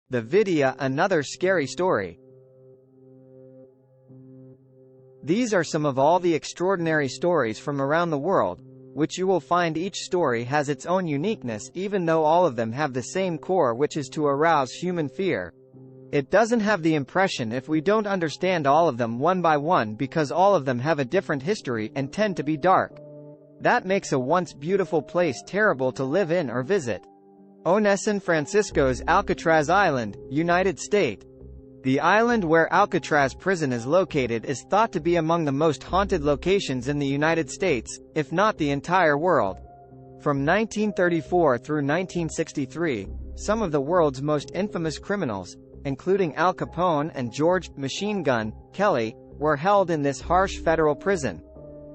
The videa, another scary story. These are some of all the extraordinary stories from around the world, which you will find each story has its own uniqueness even though all of them have the same core, which is to arouse human fear. It doesn't have the impression if we don't understand all of them one by one, because all of them have a different history and tend to be dark. That makes a once beautiful place terrible to live in or visit. San Francisco's Alcatraz Island, United States. The island where Alcatraz prison is located is thought to be among the most haunted locations in the United States, if not the entire world. From 1934 through 1963, some of the world's most infamous criminals, including Al Capone and George "Machine Gun" Kelly, were held in this harsh federal prison.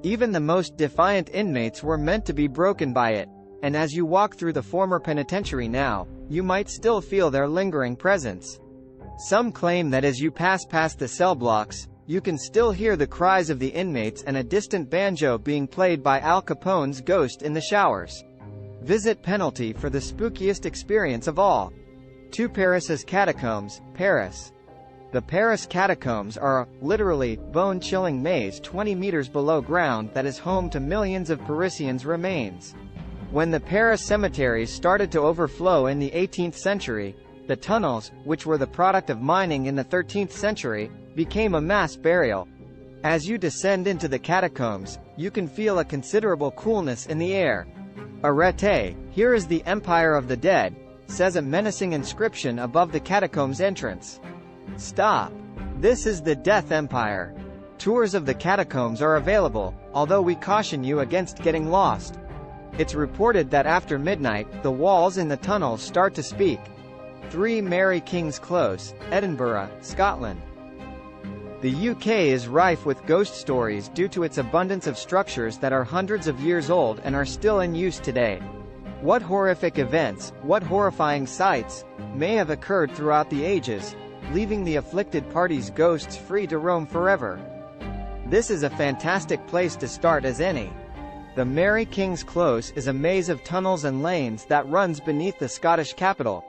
Even the most defiant inmates were meant to be broken by it, and as you walk through the former penitentiary now, you might still feel their lingering presence. Some claim that as you pass past the cell blocks, you can still hear the cries of the inmates and a distant banjo being played by Al Capone's ghost in the showers. Visit Penalty for the spookiest experience of all. To Paris's Catacombs, Paris. The Paris Catacombs are a, literally, bone-chilling maze 20 meters below ground that is home to millions of Parisians' remains. When the Paris cemeteries started to overflow in the 18th century, the tunnels, which were the product of mining in the 13th century, became a mass burial. As you descend into the catacombs, you can feel a considerable coolness in the air. Arrête, here is the Empire of the Dead, says a menacing inscription above the catacombs entrance. Stop. This is the Death Empire. Tours of the catacombs are available, although we caution you against getting lost. It's reported that after midnight, the walls in the tunnels start to speak. 3 Mary King's Close, Edinburgh, Scotland. The UK is rife with ghost stories due to its abundance of structures that are hundreds of years old and are still in use today. What horrific events, what horrifying sights, may have occurred throughout the ages, leaving the afflicted party's ghosts free to roam forever? This is a fantastic place to start as any. The Mary King's Close is a maze of tunnels and lanes that runs beneath the Scottish capital.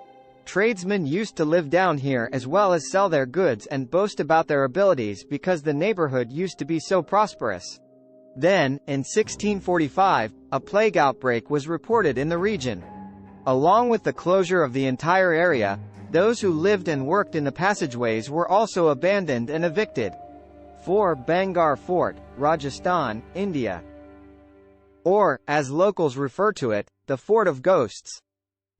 Tradesmen used to live down here as well as sell their goods and boast about their abilities because the neighborhood used to be so prosperous. Then, in 1645, a plague outbreak was reported in the region. Along with the closure of the entire area, those who lived and worked in the passageways were also abandoned and evicted. 4 Bangar Fort, Rajasthan, India. Or, as locals refer to it, the Fort of Ghosts.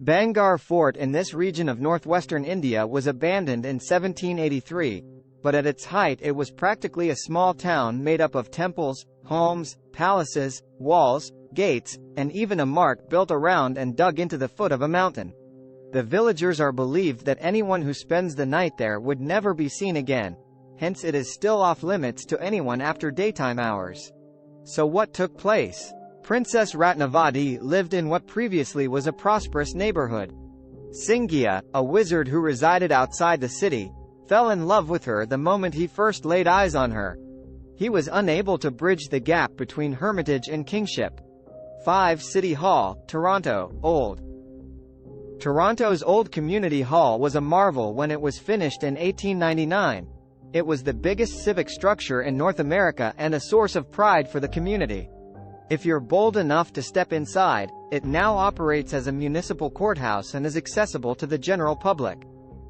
Bangar Fort in this region of northwestern India was abandoned in 1783, but at its height it was practically a small town made up of temples, homes, palaces, walls, gates, and even a mart built around and dug into the foot of a mountain. The villagers are believed that anyone who spends the night there would never be seen again, hence it is still off limits to anyone after daytime hours. So what took place? Princess Ratnavati lived in what previously was a prosperous neighborhood. Singhiya, a wizard who resided outside the city, fell in love with her the moment he first laid eyes on her. He was unable to bridge the gap between hermitage and kingship. 5 City Hall, Toronto, Old. Toronto's Old Community Hall was a marvel when it was finished in 1899. It was the biggest civic structure in North America and a source of pride for the community. If you're bold enough to step inside, it now operates as a municipal courthouse and is accessible to the general public.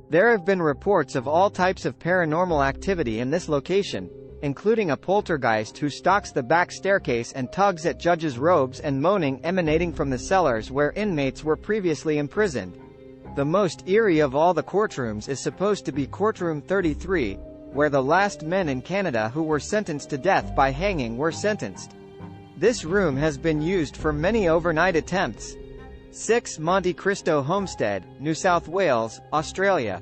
There have been reports of all types of paranormal activity in this location, including a poltergeist who stalks the back staircase and tugs at judges' robes and moaning emanating from the cellars where inmates were previously imprisoned. The most eerie of all the courtrooms is supposed to be Courtroom 33, where the last men in Canada who were sentenced to death by hanging were sentenced. This room has been used for many overnight attempts. 6 Monte Cristo Homestead, New South Wales, Australia.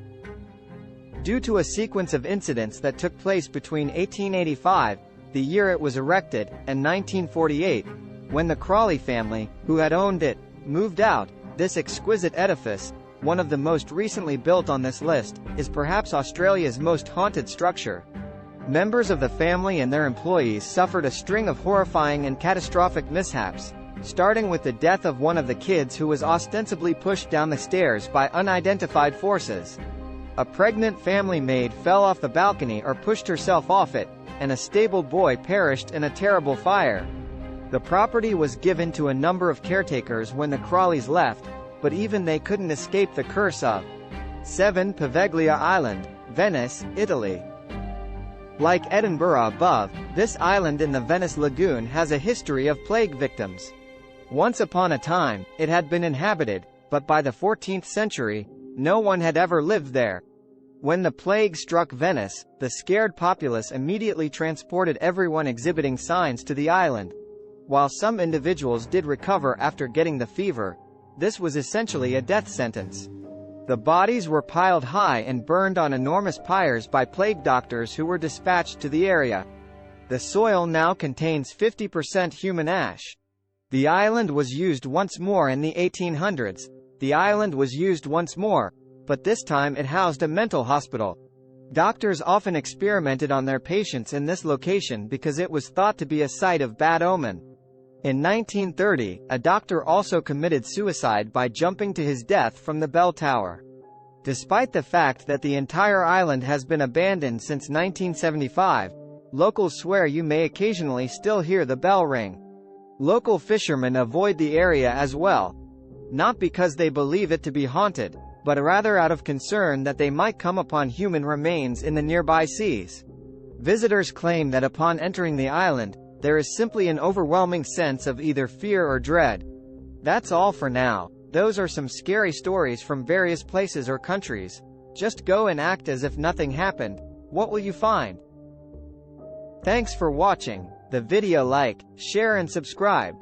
Due to a sequence of incidents that took place between 1885, the year it was erected, and 1948, when the Crawley family, who had owned it, moved out, this exquisite edifice, one of the most recently built on this list, is perhaps Australia's most haunted structure. Members of the family and their employees suffered a string of horrifying and catastrophic mishaps, starting with the death of one of the kids who was ostensibly pushed down the stairs by unidentified forces. A pregnant family maid fell off the balcony or pushed herself off it, and a stable boy perished in a terrible fire. The property was given to a number of caretakers when the Crawleys left, but even they couldn't escape the curse of 7 Poveglia Island, Venice, Italy. Like Edinburgh above, this island in the Venice Lagoon has a history of plague victims. Once upon a time, it had been inhabited, but by the 14th century, no one had ever lived there. When the plague struck Venice, the scared populace immediately transported everyone exhibiting signs to the island. While some individuals did recover after getting the fever, this was essentially a death sentence. The bodies were piled high and burned on enormous pyres by plague doctors who were dispatched to the area. The soil now contains 50% human ash. The island was used once more in the 1800s. The island was used once more, but this time it housed a mental hospital. Doctors often experimented on their patients in this location because it was thought to be a site of bad omen. In 1930, a doctor also committed suicide by jumping to his death from the bell tower. Despite the fact that the entire island has been abandoned since 1975, locals swear you may occasionally still hear the bell ring. Local fishermen avoid the area as well. Not because they believe it to be haunted, but rather out of concern that they might come upon human remains in the nearby seas. Visitors claim that upon entering the island, there is simply an overwhelming sense of either fear or dread. That's all for now. Those are some scary stories from various places or countries. Just go and act as if nothing happened. What will you find? Thanks for watching the video. Like, share and subscribe.